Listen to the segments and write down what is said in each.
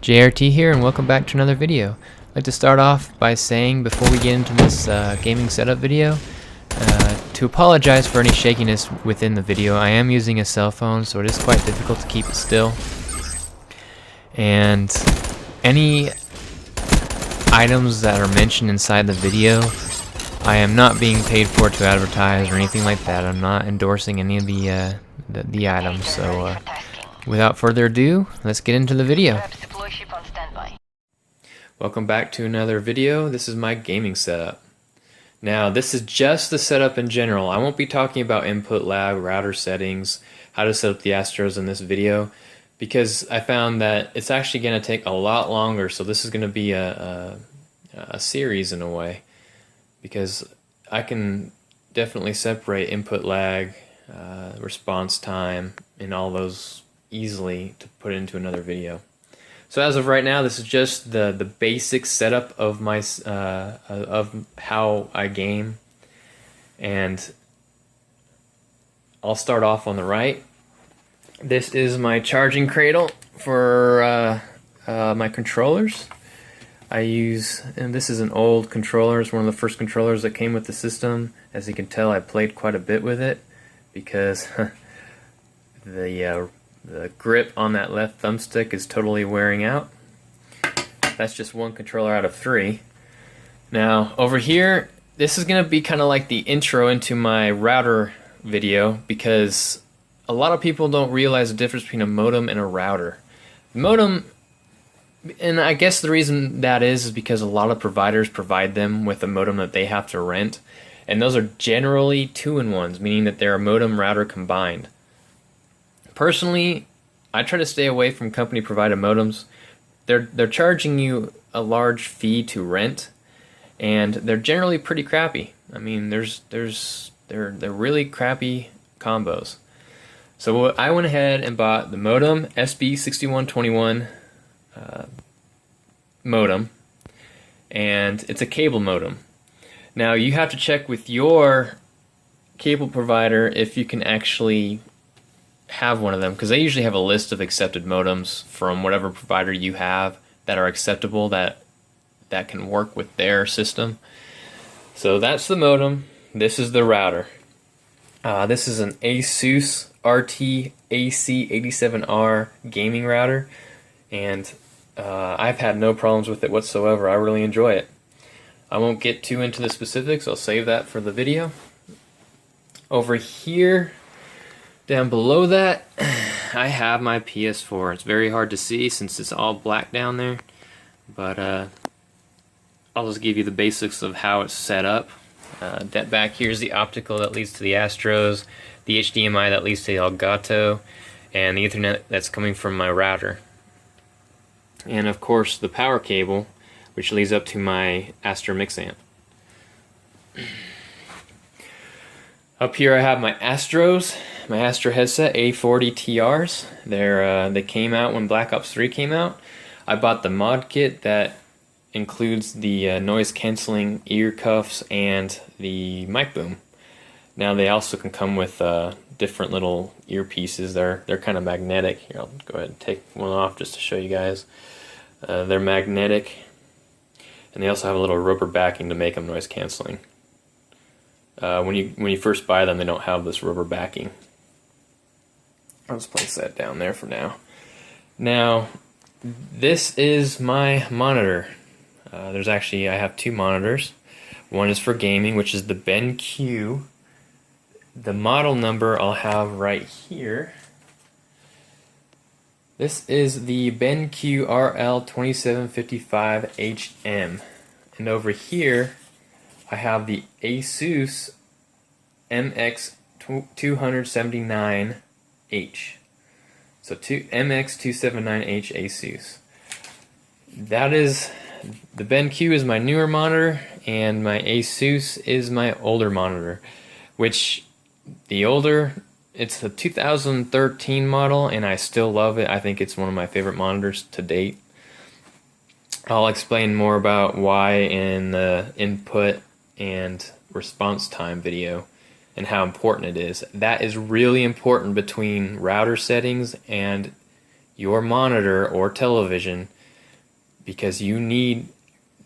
JRT here, and welcome back to another video. I'd like to start off by saying, before we get into this gaming setup video, to apologize for any shakiness within the video. I am using a cell phone, so it is quite difficult to keep it still. And any items that are mentioned inside the video, I am not being paid for to advertise or anything like that. I'm not endorsing any of the items, so without further ado, let's get into the video. Welcome back to another video. This is my gaming setup. Now, this is just the setup in general. I won't be talking about input lag, router settings, how to set up the Astros in this video, because I found that it's actually going to take a lot longer. So this is going to be a series in a way, because I can definitely separate input lag, response time, and all those easily to put into another video. So as of right now, this is just the basic setup of my of how I game, and I'll start off on the right. This is my charging cradle for my controllers. I use, and this is an old controller. It's one of the first controllers that came with the system. As you can tell, I played quite a bit with it because the grip on that left thumbstick is totally wearing out. That's just one controller out of 3. Now, over here, this is going to be kind of like the intro into my router video, because a lot of people don't realize the difference between a modem and a router. Modem, and I guess the reason that is because a lot of providers provide them with a modem that they have to rent, and those are generally 2-in-1s, meaning that they're a modem router combined. Personally, I try to stay away from company provided modems. They're charging you a large fee to rent, and they're generally pretty crappy. I mean, they're really crappy combos. So I went ahead and bought the modem, SB6121 modem, and it's a cable modem. Now you have to check with your cable provider if you can actually have one of them, because they usually have a list of accepted modems from whatever provider you have that are acceptable, that can work with their system. So that's the modem. This is the router. This is an ASUS RT AC87R gaming router, and I've had no problems with it whatsoever. I really enjoy it. I won't get too into the specifics. I'll save that for the video. Over here, down below that, I have my PS4. It's very hard to see since it's all black down there, but I'll just give you the basics of how it's set up. That back here is the optical that leads to the Astros, the HDMI that leads to the Elgato, and the Ethernet that's coming from my router. And of course the power cable, which leads up to my Astro mix amp. Up here I have my Astros, my Astro headset A40 TRs. They came out when Black Ops 3 came out. I bought the mod kit that includes the noise cancelling ear cuffs and the mic boom. Now they also can come with different little earpieces. They're kind of magnetic. Here, I'll go ahead and take one off just to show you guys. They're magnetic, and they also have a little rubber backing to make them noise cancelling. When you first buy them, they don't have this rubber backing. I'll just place that down there for now. Now, this is my monitor. I have 2 monitors. One is for gaming, which is the BenQ. The model number I'll have right here. This is the BenQ RL2755HM. And over here, I have the ASUS MX279H. So MX279H ASUS. That is, the BenQ is my newer monitor, and my ASUS is my older monitor. Which, it's the 2013 model, and I still love it. I think it's one of my favorite monitors to date. I'll explain more about why in the input and response time video and how important it is. That is really important between router settings and your monitor or television, because you need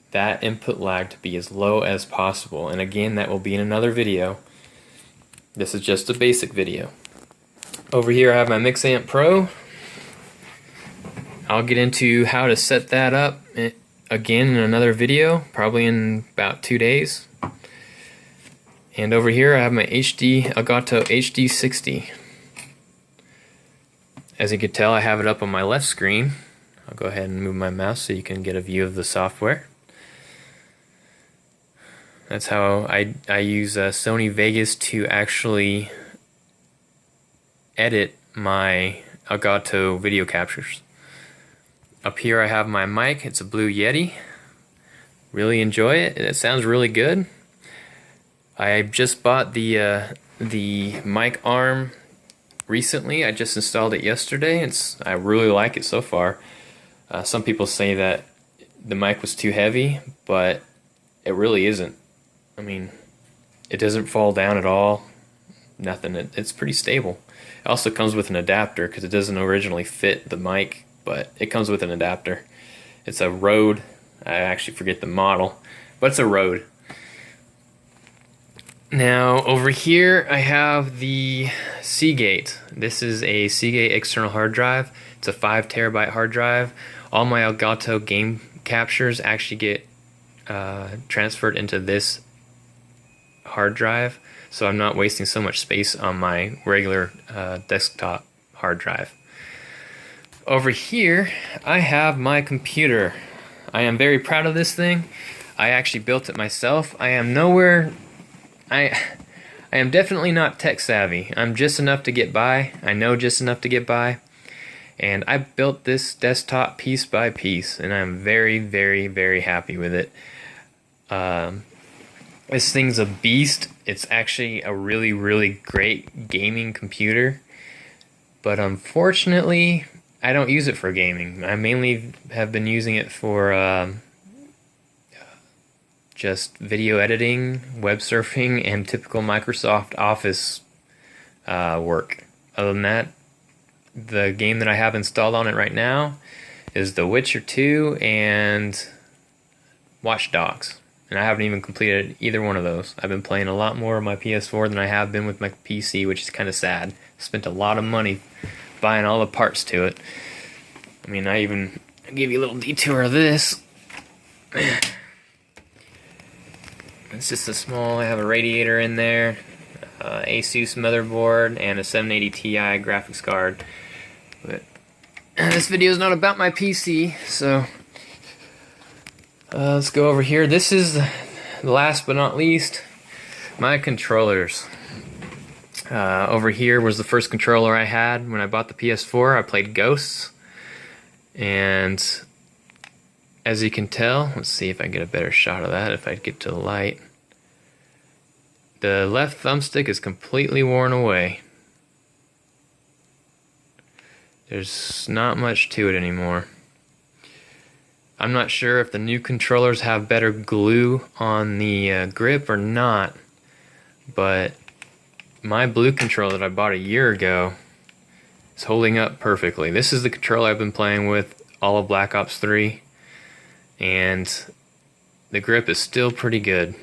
that input lag to be as low as possible. And again, that will be in another video. This is just a basic video. Over here I have my Mixamp Pro. I'll get into how to set that up again in another video, probably in about 2 days. And over here I have my Elgato HD60. As you can tell, I have it up on my left screen. I'll go ahead and move my mouse so you can get a view of the software. That's how I use Sony Vegas to actually edit my Elgato video captures. Up here I have my mic. It's a Blue Yeti. Really enjoy it. It sounds really good. I just bought the mic arm recently. I just installed it yesterday. I really like it so far. Some people say that the mic was too heavy, but it really isn't. I mean, it doesn't fall down at all. Nothing. It's pretty stable. It also comes with an adapter because it doesn't originally fit the mic, but it comes with an adapter. It's a Rode. I actually forget the model, but it's a Rode. Now over here I have the Seagate. This is a Seagate external hard drive. It's a 5 terabyte hard drive. All my Elgato game captures actually get transferred into this hard drive, so I'm not wasting so much space on my regular desktop hard drive. Over here I have my computer. I am very proud of this thing. I actually built it myself. I am definitely not tech savvy. I'm just enough to get by. I know just enough to get by. And I built this desktop piece by piece, and I'm very, very, very happy with it. This thing's a beast. It's actually a really, really great gaming computer. But unfortunately, I don't use it for gaming. I mainly have been using it for just video editing, web surfing, and typical Microsoft Office work. Other than that, the game that I have installed on it right now is The Witcher 2 and Watch Dogs. And I haven't even completed either one of those. I've been playing a lot more on my PS4 than I have been with my PC, which is kind of sad. Spent a lot of money buying all the parts to it. I mean, I'll give you a little detour of this. It's just a small, I have a radiator in there, Asus motherboard, and a 780 Ti graphics card. But this video is not about my PC, so let's go over here. This is, last but not least, my controllers. Over here was the first controller I had when I bought the PS4. I played Ghosts, and as you can tell, let's see if I can get a better shot of that if I get to the light. The left thumbstick is completely worn away. There's not much to it anymore. I'm not sure if the new controllers have better glue on the grip or not, but my blue controller that I bought a year ago is holding up perfectly. This is the controller I've been playing with all of Black Ops 3, and the grip is still pretty good.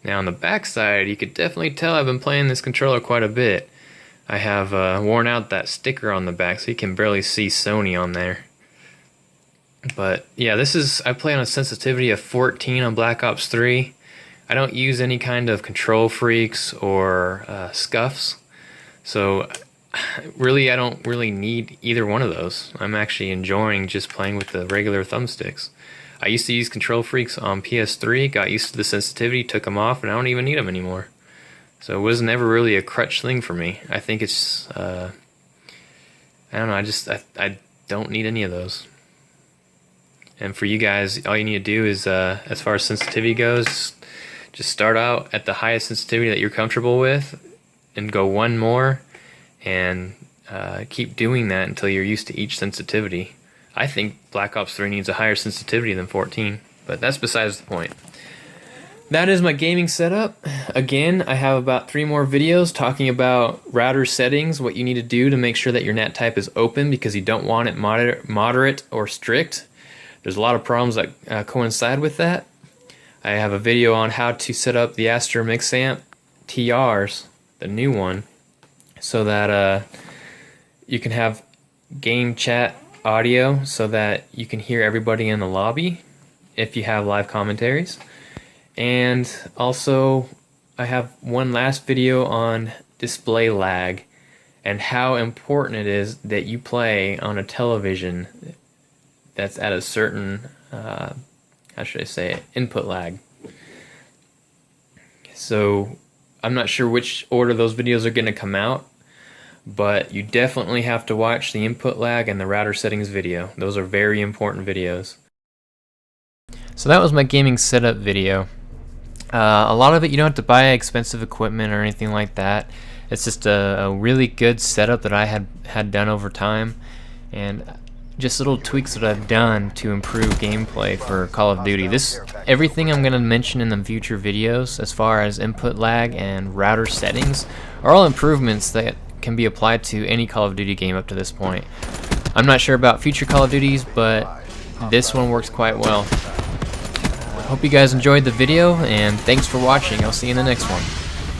Now on the back side, you could definitely tell I've been playing this controller quite a bit. I have worn out that sticker on the back, so you can barely see Sony on there. But yeah, I play on a sensitivity of 14 on Black Ops 3. I don't use any kind of control freaks or scuffs, so really I don't really need either one of those. I'm actually enjoying just playing with the regular thumbsticks. I used to use control freaks on PS3, got used to the sensitivity, took them off, and I don't even need them anymore. So it was never really a crutch thing for me. I think it's, I don't know, I don't need any of those. And for you guys, all you need to do is, as far as sensitivity goes, just start out at the highest sensitivity that you're comfortable with, and go one more, and keep doing that until you're used to each sensitivity. I think Black Ops 3 needs a higher sensitivity than 14, but that's besides the point. That is my gaming setup. Again, I have about 3 more videos talking about router settings, what you need to do to make sure that your NAT type is open because you don't want it moderate or strict. There's a lot of problems that coincide with that. I have a video on how to set up the Astro Mix Amp TRs, the new one, so that you can have game chat audio so that you can hear everybody in the lobby if you have live commentaries. And also I have one last video on display lag and how important it is that you play on a television that's at a certain how should I say it, input lag. So I'm not sure which order those videos are going to come out, but you definitely have to watch the input lag and the router settings video. Those are very important videos. So that was my gaming setup video. A lot of it you don't have to buy expensive equipment or anything like that. It's just a really good setup that I had done over time, and just little tweaks that I've done to improve gameplay for Call of Duty. Everything I'm going to mention in the future videos as far as input lag and router settings are all improvements that can be applied to any Call of Duty game up to this point. I'm not sure about future Call of Duties, but this one works quite well. Hope you guys enjoyed the video, and thanks for watching. I'll see you in the next one.